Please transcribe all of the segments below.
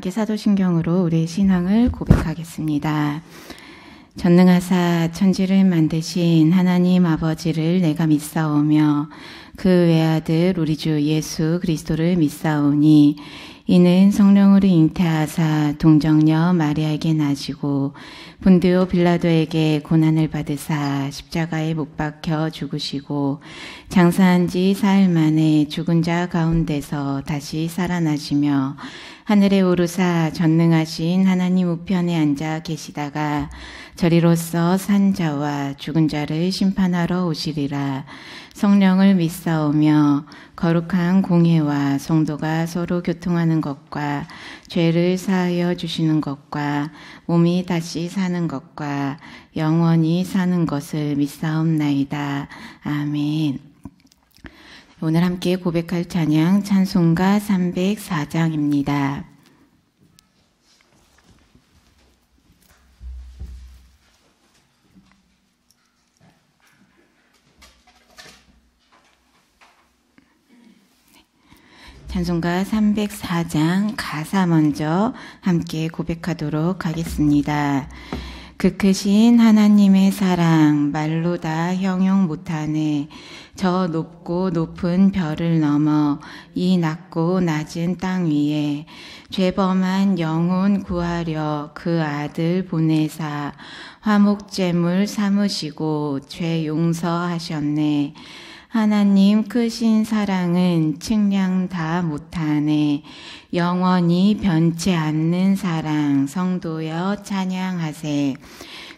함께 사도신경으로 우리의 신앙을 고백하겠습니다. 전능하사 천지를 만드신 하나님 아버지를 내가 믿사오며 그 외아들 우리 주 예수 그리스도를 믿사오니 이는 성령으로 잉태하사 동정녀 마리아에게 나시고 본디오 빌라도에게 고난을 받으사 십자가에 못 박혀 죽으시고 장사한 지 사흘 만에 죽은 자 가운데서 다시 살아나시며 하늘에 오르사 전능하신 하나님 우편에 앉아 계시다가 저리로서 산 자와 죽은 자를 심판하러 오시리라. 성령을 믿사오며 거룩한 공회와 성도가 서로 교통하는 것과 죄를 사하여 주시는 것과 몸이 다시 사는 것과 영원히 사는 것을 믿사옵나이다. 아멘. 오늘 함께 고백할 찬양 찬송가 304장입니다. 찬송가 304장 가사 먼저 함께 고백하도록 하겠습니다. 그 크신 하나님의 사랑 말로 다 형용 못하네. 저 높고 높은 별을 넘어 이 낮고 낮은 땅 위에 죄범한 영혼 구하려 그 아들 보내사 화목제물 삼으시고 죄 용서하셨네. 하나님 크신 사랑은 측량 다 못하네. 영원히 변치 않는 사랑 성도여 찬양하세.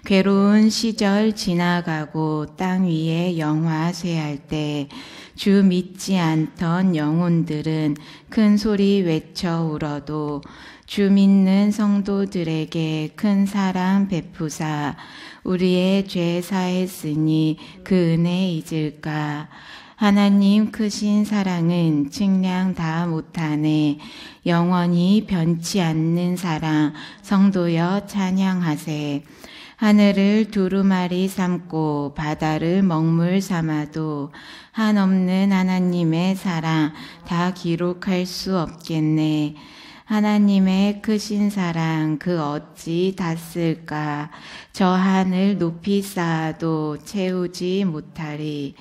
괴로운 시절 지나가고 땅 위에 영화 쇠할 때 주 믿지 않던 영혼들은 큰 소리 외쳐 울어도 주 믿는 성도들에게 큰 사랑 베푸사 우리의 죄 사했으니 그 은혜 잊을까. 하나님 크신 사랑은 측량 다 못하네. 영원히 변치 않는 사랑 성도여 찬양하세. 하늘을 두루마리 삼고 바다를 먹물 삼아도 한없는 하나님의 사랑 다 기록할 수 없겠네. 하나님의 크신 사랑 그 어찌 다 쓸까. 저 하늘 높이 쌓아도 채우지 못하리.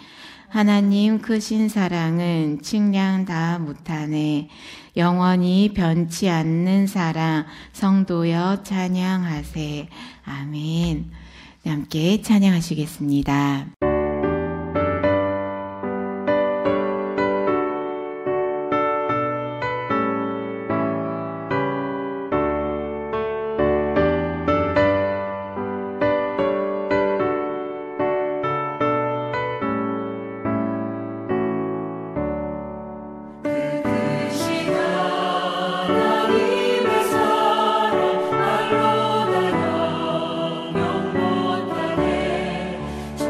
하나님 크신 사랑은 측량 다 못하네. 영원히 변치 않는 사랑 성도여 찬양하세. 아멘. 네, 함께 찬양하시겠습니다. 말로 다 영영 못하네. 저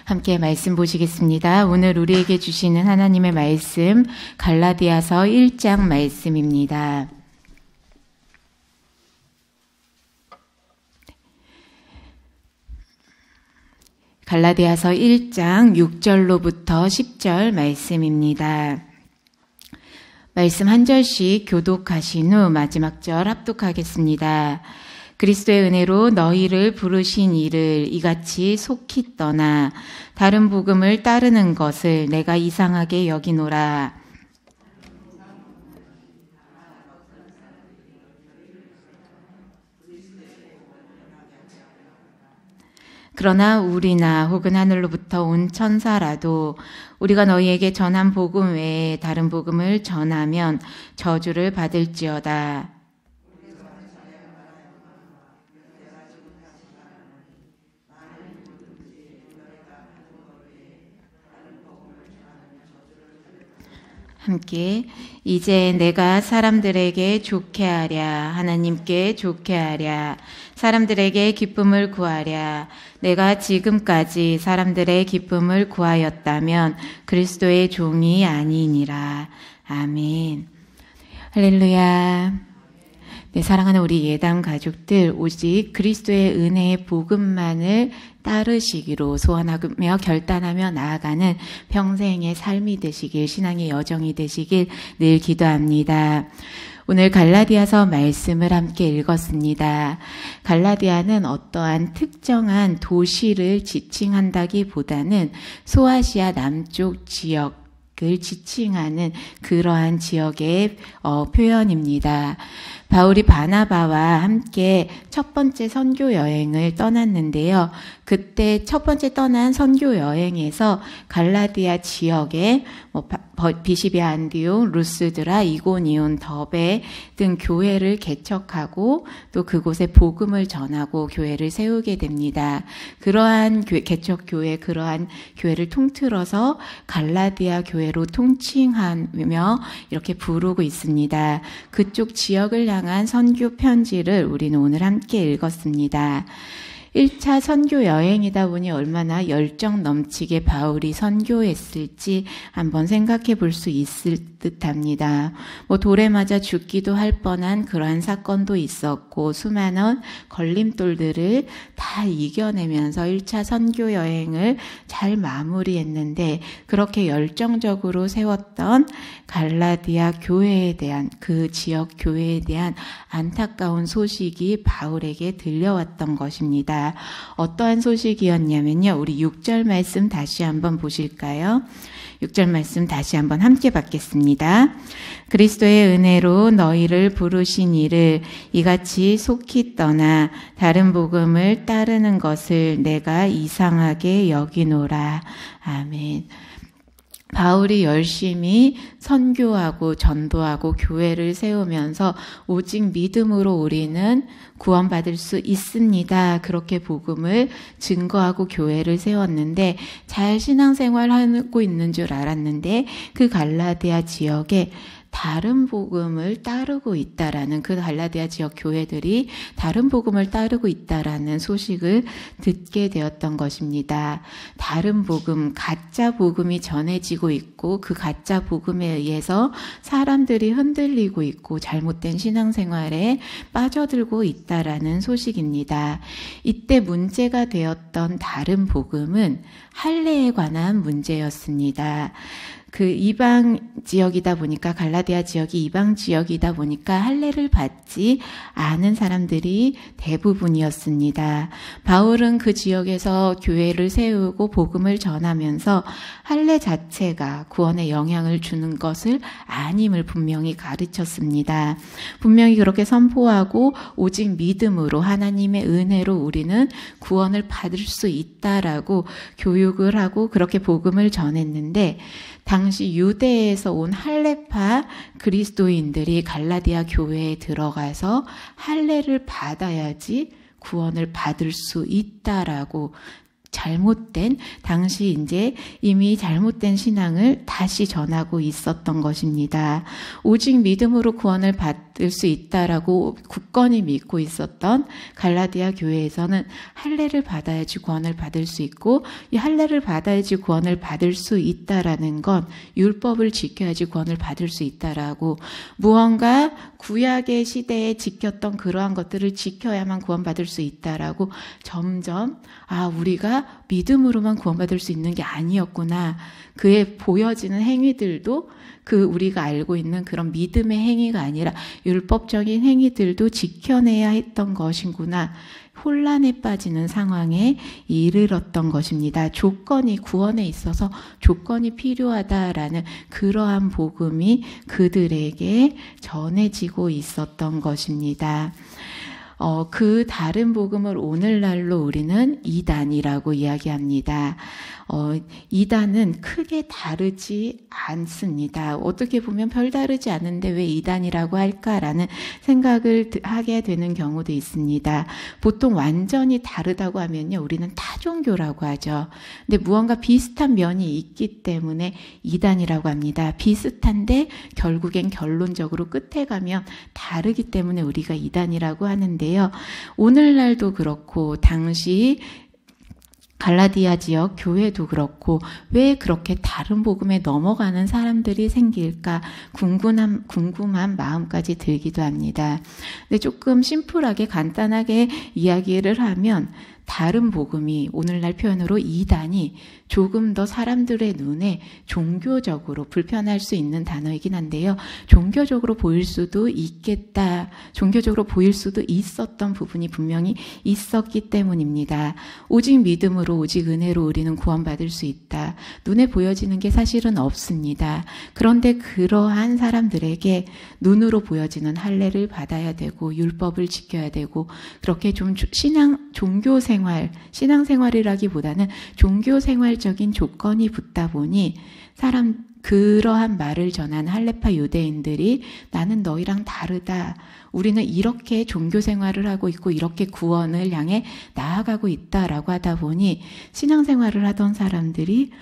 함께 말씀 보시겠습니다. 오늘 우리에게 주시는 하나님의 말씀 갈라디아서 1장 말씀입니다. 갈라디아서 1장 6절로부터 10절 말씀입니다. 말씀 한 절씩 교독하신 후 마지막 절 합독하겠습니다. 그리스도의 은혜로 너희를 부르신 이를 이같이 속히 떠나 다른 복음을 따르는 것을 내가 이상하게 여기노라. 그러나 우리나 혹은 하늘로부터 온 천사라도 우리가 너희에게 전한 복음 외에 다른 복음을 전하면 저주를 받을지어다. 함께 이제 내가 사람들에게 좋게 하랴 하나님께 좋게 하랴 사람들에게 기쁨을 구하랴 내가 지금까지 사람들의 기쁨을 구하였다면 그리스도의 종이 아니니라. 아멘. 할렐루야. 네, 사랑하는 우리 예담 가족들, 오직 그리스도의 은혜의 복음만을 따르시기로 소원하며 결단하며 나아가는 평생의 삶이 되시길, 신앙의 여정이 되시길 늘 기도합니다. 오늘 갈라디아서 말씀을 함께 읽었습니다. 갈라디아는 어떠한 특정한 도시를 지칭한다기보다는 소아시아 남쪽 지역을 지칭하는 그러한 지역의 표현입니다. 바울이 바나바와 함께 첫 번째 선교 여행을 떠났는데요. 그때 첫 번째 떠난 선교 여행에서 갈라디아 지역에 비시비아 안디옥, 루스드라, 이고니온, 더베 등 교회를 개척하고 또 그곳에 복음을 전하고 교회를 세우게 됩니다. 그러한 개척 교회, 그러한 교회를 통틀어서 갈라디아 교회로 통칭하며 이렇게 부르고 있습니다. 그쪽 지역을 향한 선교 편지를 우리는 오늘 함께 읽었습니다. 1차 선교 여행이다 보니 얼마나 열정 넘치게 바울이 선교했을지 한번 생각해 볼 수 있을 듯합니다. 돌에 맞아 죽기도 할 뻔한 그러한 사건도 있었고 수많은 걸림돌들을 다 이겨내면서 1차 선교 여행을 잘 마무리했는데 그렇게 열정적으로 세웠던 갈라디아 교회에 대한 그 지역 교회에 대한 안타까운 소식이 바울에게 들려왔던 것입니다. 어떠한 소식이었냐면요. 우리 6절 말씀 다시 한번 보실까요? 6절 말씀 다시 한번 함께 받겠습니다. 그리스도의 은혜로 너희를 부르신 이를 이같이 속히 떠나 다른 복음을 따르는 것을 내가 이상하게 여기노라. 아멘. 바울이 열심히 선교하고 전도하고 교회를 세우면서 오직 믿음으로 우리는 구원받을 수 있습니다. 그렇게 복음을 증거하고 교회를 세웠는데 잘 신앙생활하고 있는 줄 알았는데 그 갈라디아 지역에 다른 복음을 따르고 있다라는 그 갈라디아 지역 교회들이 다른 복음을 따르고 있다라는 소식을 듣게 되었던 것입니다. 다른 복음, 가짜 복음이 전해지고 있고 그 가짜 복음에 의해서 사람들이 흔들리고 있고 잘못된 신앙생활에 빠져들고 있다라는 소식입니다. 이때 문제가 되었던 다른 복음은 할례에 관한 문제였습니다. 그 이방 지역이다 보니까 갈라디아 지역이 이방 지역이다 보니까 할례를 받지 않은 사람들이 대부분이었습니다. 바울은 그 지역에서 교회를 세우고 복음을 전하면서 할례 자체가 구원에 영향을 주는 것을 아님을 분명히 가르쳤습니다. 분명히 그렇게 선포하고 오직 믿음으로 하나님의 은혜로 우리는 구원을 받을 수 있다라고 교육을 하고 그렇게 복음을 전했는데 당시 유대에서 온 할례파 그리스도인들이 갈라디아 교회에 들어가서 할례를 받아야지 구원을 받을 수 있다라고 잘못된, 당시 이제 이미 잘못된 신앙을 다시 전하고 있었던 것입니다. 오직 믿음으로 구원을 받을 수 있다라고 굳건히 믿고 있었던 갈라디아 교회에서는 할례를 받아야지 구원을 받을 수 있고, 이 할례를 받아야지 구원을 받을 수 있다라는 건 율법을 지켜야지 구원을 받을 수 있다라고, 무언가 구약의 시대에 지켰던 그러한 것들을 지켜야만 구원받을 수 있다라고 점점 우리가 믿음으로만 구원받을 수 있는 게 아니었구나. 그에 보여지는 행위들도 우리가 알고 있는 그런 믿음의 행위가 아니라 율법적인 행위들도 지켜내야 했던 것이구나. 혼란에 빠지는 상황에 이르렀던 것입니다. 구원에 있어서 조건이 필요하다라는 그러한 복음이 그들에게 전해지고 있었던 것입니다. 그 다른 복음을 오늘날로 우리는 이단이라고 이야기합니다. 이단은 크게 다르지 않습니다. 어떻게 보면 별다르지 않은데 왜 이단이라고 할까라는 생각을 하게 되는 경우도 있습니다. 보통 완전히 다르다고 하면요, 우리는 타종교라고 하죠. 근데 무언가 비슷한 면이 있기 때문에 이단이라고 합니다. 비슷한데 결국엔 결론적으로 끝에 가면 다르기 때문에 우리가 이단이라고 하는데요. 오늘날도 그렇고 당시 갈라디아 지역 교회도 그렇고 왜 그렇게 다른 복음에 넘어가는 사람들이 생길까 궁금한 마음까지 들기도 합니다. 근데 조금 심플하게 간단하게 이야기를 하면 다른 복음이, 오늘날 표현으로 이단이 조금 더 사람들의 눈에 종교적으로 불편할 수 있는 단어이긴 한데요. 종교적으로 보일 수도 있겠다. 종교적으로 보일 수도 있었던 부분이 분명히 있었기 때문입니다. 오직 믿음으로, 오직 은혜로 우리는 구원받을 수 있다. 눈에 보여지는 게 사실은 없습니다. 그런데 그러한 사람들에게 눈으로 보여지는 할례를 받아야 되고 신앙을 지켜야 되고 그렇게 좀 신앙생활이라기보다는 종교생활적인 조건이 붙다 보니 그러한 말을 전한 할례파 유대인들이 나는 너희랑 다르다. 우리는 이렇게 종교생활을 하고 있고 이렇게 구원을 향해 나아가고 있다라고 하다 보니 신앙생활을 하던 사람들이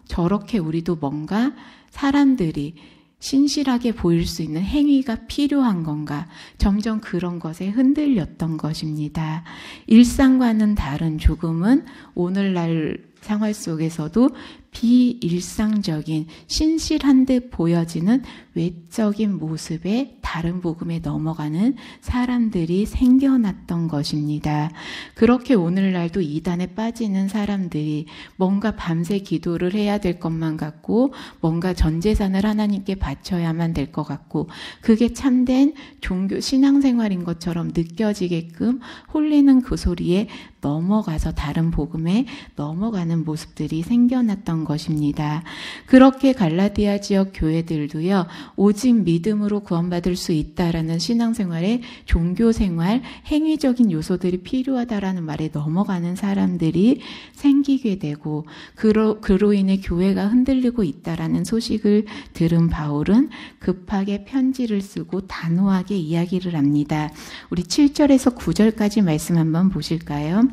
저렇게 우리도 뭔가 사람들이 신실하게 보일 수 있는 행위가 필요한 건가? 점점 그런 것에 흔들렸던 것입니다. 일상과는 다른 조금은 오늘날 생활 속에서도 비일상적인 신실한 듯 보여지는 외적인 모습의 다른 복음에 넘어가는 사람들이 생겨났던 것입니다. 그렇게 오늘날도 이단에 빠지는 사람들이 뭔가 밤새 기도를 해야 될 것만 같고 뭔가 전 재산을 하나님께 바쳐야만 될 것 같고 그게 참된 종교 신앙생활인 것처럼 느껴지게끔 홀리는 그 소리에 넘어가서 다른 복음에 넘어가는 모습들이 생겨났던 것입니다. 그렇게 갈라디아 지역 교회들도요, 오직 믿음으로 구원받을 수 있다라는 신앙생활에 종교생활, 행위적인 요소들이 필요하다라는 말에 넘어가는 사람들이 생기게 되고 그로 인해 교회가 흔들리고 있다라는 소식을 들은 바울은 급하게 편지를 쓰고 단호하게 이야기를 합니다. 우리 7절에서 9절까지 말씀 한번 보실까요?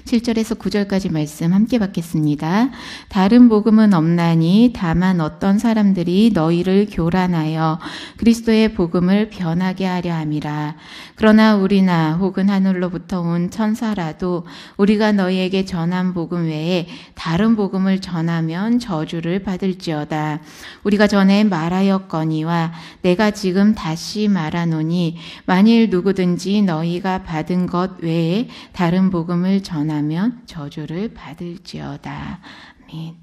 7절에서 9절까지 말씀 함께 받겠습니다. 다른 복음은 없나니 다만 어떤 사람들이 너희를 교란하여 그리스도의 복음을 변하게 하려 함이라. 그러나 우리나 혹은 하늘로부터 온 천사라도 우리가 너희에게 전한 복음 외에 다른 복음을 전하면 저주를 받을지어다. 우리가 전에 말하였거니와 내가 지금 다시 말하노니 만일 누구든지 너희가 받은 것 외에 다른 복음을 전하면 저주를 받을지어다. 아멘.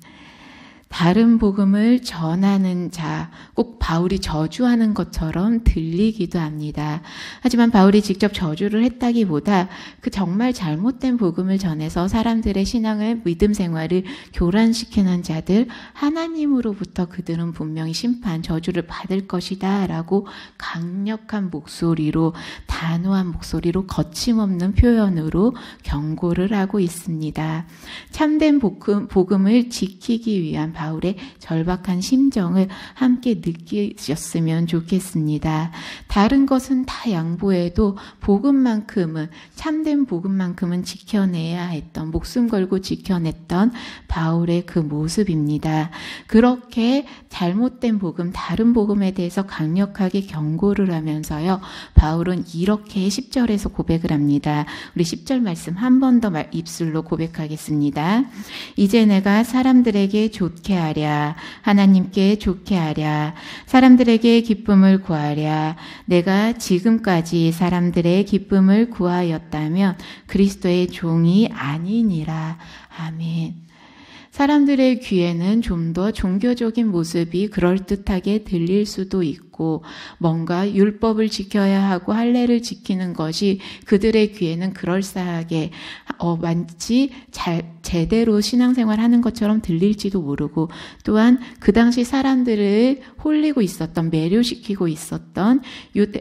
다른 복음을 전하는 자, 꼭 바울이 저주하는 것처럼 들리기도 합니다. 하지만 바울이 직접 저주를 했다기보다 그 정말 잘못된 복음을 전해서 사람들의 신앙을, 믿음 생활을 교란시키는 자들, 하나님으로부터 그들은 분명히 심판, 저주를 받을 것이다 라고 강력한 목소리로, 단호한 목소리로, 거침없는 표현으로 경고를 하고 있습니다. 참된 복음을 지키기 위한 바울의 절박한 심정을 함께 느끼셨으면 좋겠습니다. 다른 것은 다 양보해도 복음만큼은, 참된 복음만큼은 지켜내야 했던, 목숨 걸고 지켜냈던 바울의 그 모습입니다. 그렇게 잘못된 복음, 다른 복음에 대해서 강력하게 경고를 하면서요, 바울은 이렇게 10절에서 고백을 합니다. 우리 10절 말씀 한 번 더 입술로 고백하겠습니다. 이제 내가 사람들에게 좋게 하랴, 하나님께 좋게 하랴, 사람들에게 기쁨을 구하랴. 내가 지금까지 사람들의 기쁨을 구하였다면 그리스도의 종이 아니니라. 아멘. 사람들의 귀에는 좀 더 종교적인 모습이 그럴듯하게 들릴 수도 있고, 뭔가 율법을 지켜야 하고 할례를 지키는 것이 그들의 귀에는 그럴싸하게 마치 제대로 신앙생활하는 것처럼 들릴지도 모르고, 또한 그 당시 사람들을 홀리고 있었던, 매료시키고 있었던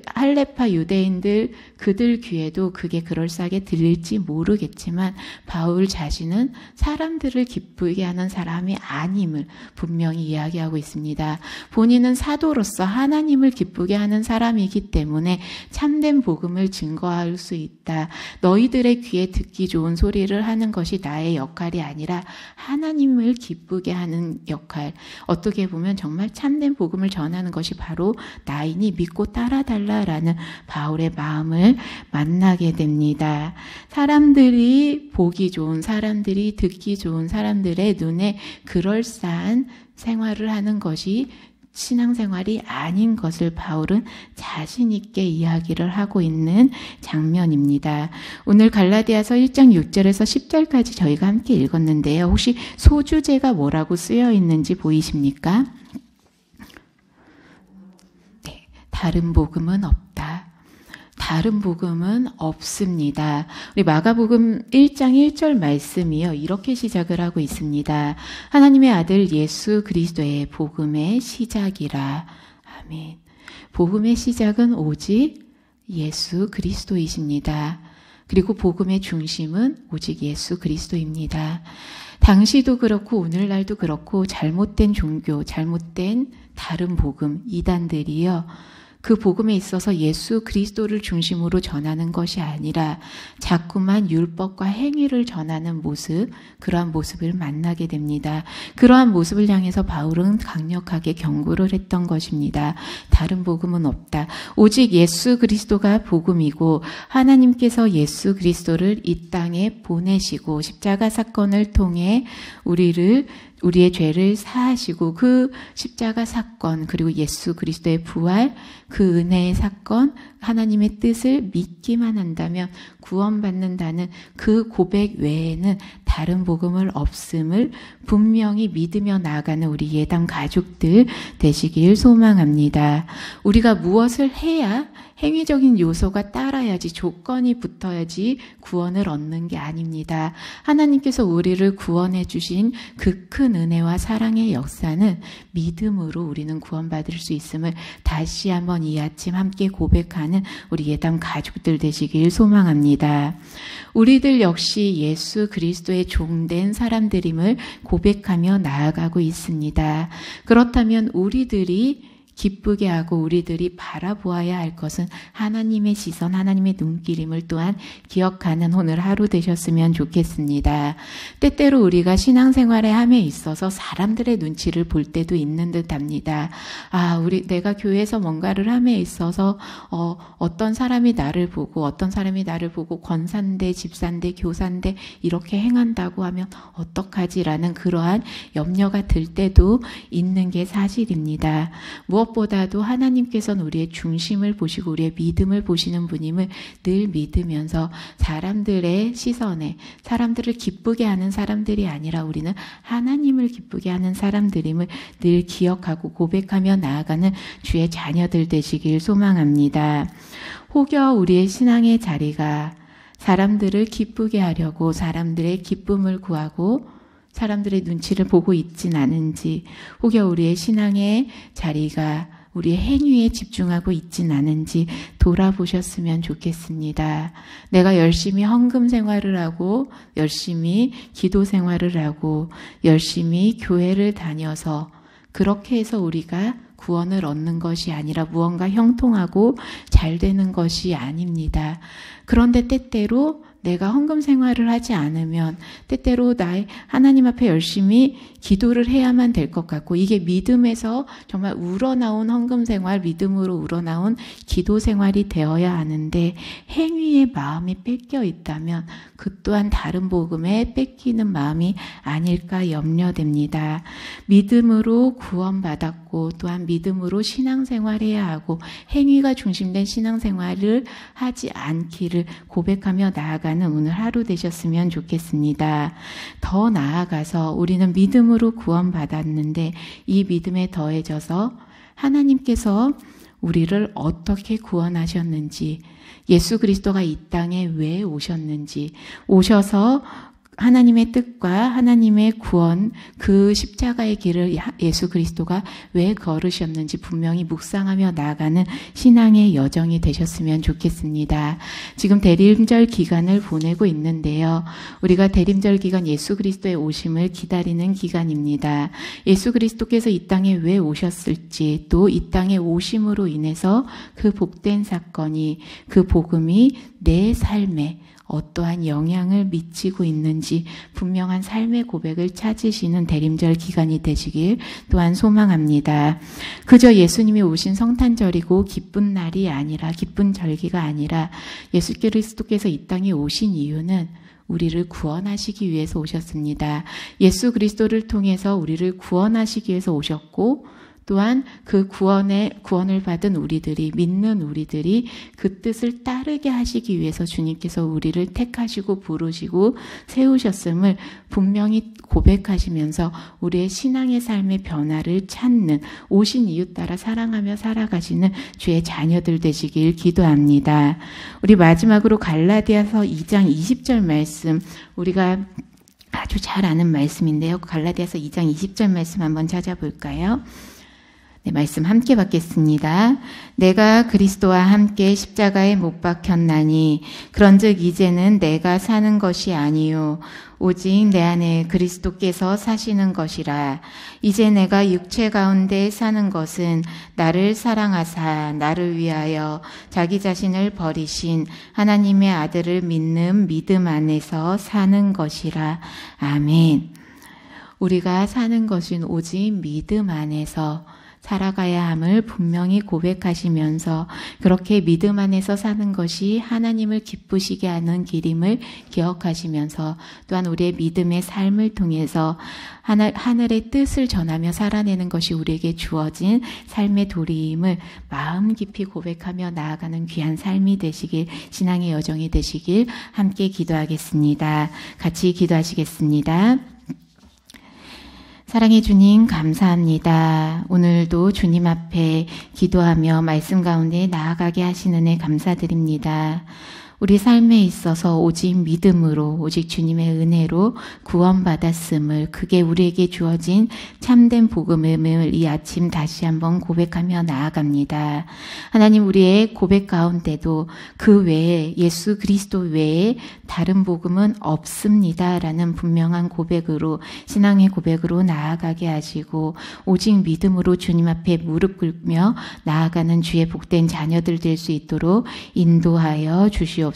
할례파 유대인들, 그들 귀에도 그게 그럴싸하게 들릴지 모르겠지만 바울 자신은 사람들을 기쁘게 하는 사람이 아님을 분명히 이야기하고 있습니다. 본인은 사도로서 하나님을 기쁘게 하는 사람이기 때문에 참된 복음을 증거할 수 있다. 너희들의 귀에 듣기 좋은 소리를 하는 것이 나의 역할이 아니라 하나님을 기쁘게 하는 역할. 어떻게 보면 정말 참된 복음을 전하는 것이 바로 나이니 믿고 따라달라라는 바울의 마음을 만나게 됩니다. 사람들이 보기 좋은, 사람들이 듣기 좋은 사람들의 눈에 그럴싸한 생활을 하는 것이 신앙생활이 아닌 것을 바울은 자신 있게 이야기를 하고 있는 장면입니다. 오늘 갈라디아서 1장 6절에서 10절까지 저희가 함께 읽었는데요. 혹시 소주제가 뭐라고 쓰여 있는지 보이십니까? 네, 다른 복음은 없다. 다른 복음은 없습니다. 우리 마가복음 1장 1절 말씀이요, 이렇게 시작을 하고 있습니다. 하나님의 아들 예수 그리스도의 복음의 시작이라. 아멘. 복음의 시작은 오직 예수 그리스도이십니다. 그리고 복음의 중심은 오직 예수 그리스도입니다. 당시도 그렇고 오늘날도 그렇고 잘못된 종교, 잘못된 다른 복음, 이단들이요, 그 복음에 있어서 예수 그리스도를 중심으로 전하는 것이 아니라 자꾸만 율법과 행위를 전하는 모습, 그러한 모습을 만나게 됩니다. 그러한 모습을 향해서 바울은 강력하게 경고를 했던 것입니다. 다른 복음은 없다. 오직 예수 그리스도가 복음이고, 하나님께서 예수 그리스도를 이 땅에 보내시고 십자가 사건을 통해 우리의 죄를 사하시고, 그 십자가 사건, 그리고 예수 그리스도의 부활, 그 은혜의 사건, 하나님의 뜻을 믿기만 한다면 구원받는다는 그 고백 외에는 다른 복음을 없음을 분명히 믿으며 나아가는 우리 예담 가족들 되시길 소망합니다. 우리가 무엇을 해야, 행위적인 요소가 따라야지, 조건이 붙어야지 구원을 얻는 게 아닙니다. 하나님께서 우리를 구원해 주신 그 큰 은혜와 사랑의 역사는 믿음으로 우리는 구원받을 수 있음을 다시 한번 이 아침 함께 고백하는 우리 예담 가족들 되시길 소망합니다. 우리들 역시 예수 그리스도의 종된 사람들임을 고백하며 나아가고 있습니다. 그렇다면 우리들이 기쁘게 하고 우리들이 바라보아야 할 것은 하나님의 시선, 하나님의 눈길임을 또한 기억하는 오늘 하루 되셨으면 좋겠습니다. 때때로 우리가 신앙생활에 함에 있어서 사람들의 눈치를 볼 때도 있는 듯합니다. 내가 교회에서 뭔가를 함에 있어서 어떤 사람이 나를 보고 권사인데, 집사인데, 교사인데 이렇게 행한다고 하면 어떡하지라는 그러한 염려가 들 때도 있는 게 사실입니다. 무엇보다도 하나님께서는 우리의 중심을 보시고 우리의 믿음을 보시는 분임을 늘 믿으면서 사람들의 시선에, 사람들을 기쁘게 하는 사람들이 아니라 우리는 하나님을 기쁘게 하는 사람들임을 늘 기억하고 고백하며 나아가는 주의 자녀들 되시길 소망합니다. 혹여 우리의 신앙의 자리가 사람들을 기쁘게 하려고 사람들의 기쁨을 구하고 사람들의 눈치를 보고 있진 않은지, 혹여 우리의 신앙의 자리가 우리의 행위에 집중하고 있진 않은지 돌아보셨으면 좋겠습니다. 내가 열심히 헌금 생활을 하고 열심히 기도 생활을 하고 열심히 교회를 다녀서 그렇게 해서 우리가 구원을 얻는 것이 아니라 무언가 형통하고 잘 되는 것이 아닙니다. 그런데 때때로 내가 헌금 생활을 하지 않으면 때때로 나의 하나님 앞에 열심히 기도를 해야만 될 것 같고 이게 믿음에서 정말 우러나온 헌금 생활, 믿음으로 우러나온 기도 생활이 되어야 하는데 행위의 마음이 뺏겨 있다면 그 또한 다른 복음에 뺏기는 마음이 아닐까 염려됩니다. 믿음으로 구원받았고 또한 믿음으로 신앙생활해야 하고 행위가 중심된 신앙생활을 하지 않기를 고백하며 나아가는 오늘 하루 되셨으면 좋겠습니다. 더 나아가서 우리는 믿음으로 구원받았는데 이 믿음에 더해져서 하나님께서 우리를 어떻게 구원하셨는지, 예수 그리스도가 이 땅에 왜 오셨는지, 오셔서 하나님의 뜻과 하나님의 구원, 그 십자가의 길을 예수 그리스도가 왜 걸으셨는지 분명히 묵상하며 나아가는 신앙의 여정이 되셨으면 좋겠습니다. 지금 대림절 기간을 보내고 있는데요. 우리가 대림절 기간 예수 그리스도의 오심을 기다리는 기간입니다. 예수 그리스도께서 이 땅에 왜 오셨을지, 또 이 땅에 오심으로 인해서 그 복된 사건이, 그 복음이 내 삶에 어떠한 영향을 미치고 있는지 분명한 삶의 고백을 찾으시는 대림절 기간이 되시길 또한 소망합니다. 그저 예수님이 오신 성탄절이고 기쁜 날이 아니라, 기쁜 절기가 아니라 예수 그리스도께서 이 땅에 오신 이유는 우리를 구원하시기 위해서 오셨습니다. 예수 그리스도를 통해서 우리를 구원하시기 위해서 오셨고 또한 그 구원을 받은 우리들이, 믿는 우리들이 그 뜻을 따르게 하시기 위해서 주님께서 우리를 택하시고 부르시고 세우셨음을 분명히 고백하시면서 우리의 신앙의 삶의 변화를 찾는, 오신 이유 따라 사랑하며 살아가시는 주의 자녀들 되시길 기도합니다. 우리 마지막으로 갈라디아서 2장 20절 말씀, 우리가 아주 잘 아는 말씀인데요. 갈라디아서 2장 20절 말씀 한번 찾아볼까요? 네, 말씀 함께 받겠습니다. 내가 그리스도와 함께 십자가에 못 박혔나니 그런즉 이제는 내가 사는 것이 아니요 오직 내 안에 그리스도께서 사시는 것이라. 이제 내가 육체 가운데 사는 것은 나를 사랑하사 나를 위하여 자기 자신을 버리신 하나님의 아들을 믿는 믿음 안에서 사는 것이라. 아멘. 우리가 사는 것은 오직 믿음 안에서 살아가야 함을 분명히 고백하시면서 그렇게 믿음 안에서 사는 것이 하나님을 기쁘시게 하는 길임을 기억하시면서 또한 우리의 믿음의 삶을 통해서 하늘의 뜻을 전하며 살아내는 것이 우리에게 주어진 삶의 도리임을 마음 깊이 고백하며 나아가는 귀한 삶이 되시길, 신앙의 여정이 되시길 함께 기도하겠습니다. 같이 기도하시겠습니다. 사랑의 주님 감사합니다. 오늘도 주님 앞에 기도하며 말씀 가운데 나아가게 하시는 은혜 감사드립니다. 우리 삶에 있어서 오직 믿음으로, 오직 주님의 은혜로 구원받았음을, 그게 우리에게 주어진 참된 복음을 이 아침 다시 한번 고백하며 나아갑니다. 하나님, 우리의 고백 가운데도 그 외에, 예수 그리스도 외에 다른 복음은 없습니다라는 분명한 고백으로, 신앙의 고백으로 나아가게 하시고 오직 믿음으로 주님 앞에 무릎 꿇며 나아가는 주의 복된 자녀들 될 수 있도록 인도하여 주시옵소서.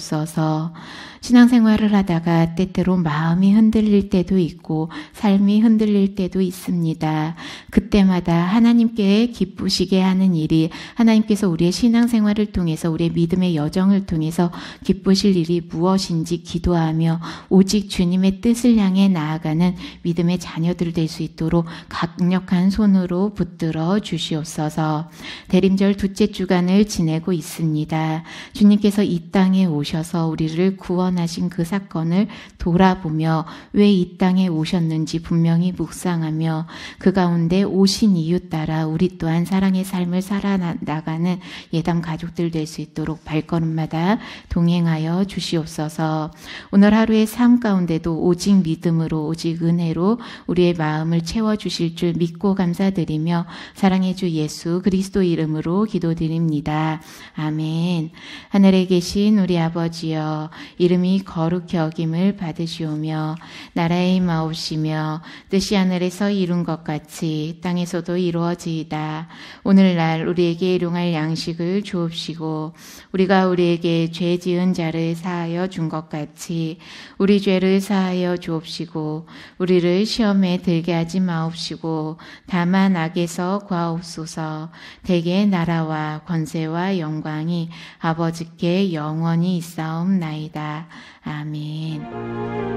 신앙생활을 하다가 때때로 마음이 흔들릴 때도 있고 삶이 흔들릴 때도 있습니다. 그때마다 하나님께 기쁘시게 하는 일이, 하나님께서 우리의 신앙생활을 통해서, 우리의 믿음의 여정을 통해서 기쁘실 일이 무엇인지 기도하며 오직 주님의 뜻을 향해 나아가는 믿음의 자녀들 될 수 있도록 강력한 손으로 붙들어 주시옵소서. 대림절 둘째 주간을 지내고 있습니다. 주님께서 이 땅에 오셔서 우리를 구원 일어나신 그 사건을 돌아보며 왜 이 땅에 오셨는지 분명히 묵상하며 그 가운데 오신 이유 따라 우리 또한 사랑의 삶을 살아나가는 예담 가족들 될 수 있도록 발걸음마다 동행하여 주시옵소서. 오늘 하루의 삶 가운데도 오직 믿음으로 오직 은혜로 우리의 마음을 채워주실 줄 믿고 감사드리며 사랑의 주 예수 그리스도 이름으로 기도드립니다. 아멘. 하늘에 계신 우리 아버지여, 이름이 거룩히 여김을 받으시오며 나라의 임하옵시며 뜻이 하늘에서 이룬 것 같이 땅에서도 이루어지이다. 오늘날 우리에게 일용할 양식을 주옵시고 우리가 우리에게 죄 지은 자를 사하여 준 것 같이 우리 죄를 사하여 주옵시고 우리를 시험에 들게 하지 마옵시고 다만 악에서 구하옵소서. 대개 나라와 권세와 영광이 아버지께 영원히 있사옵나이다. 아멘.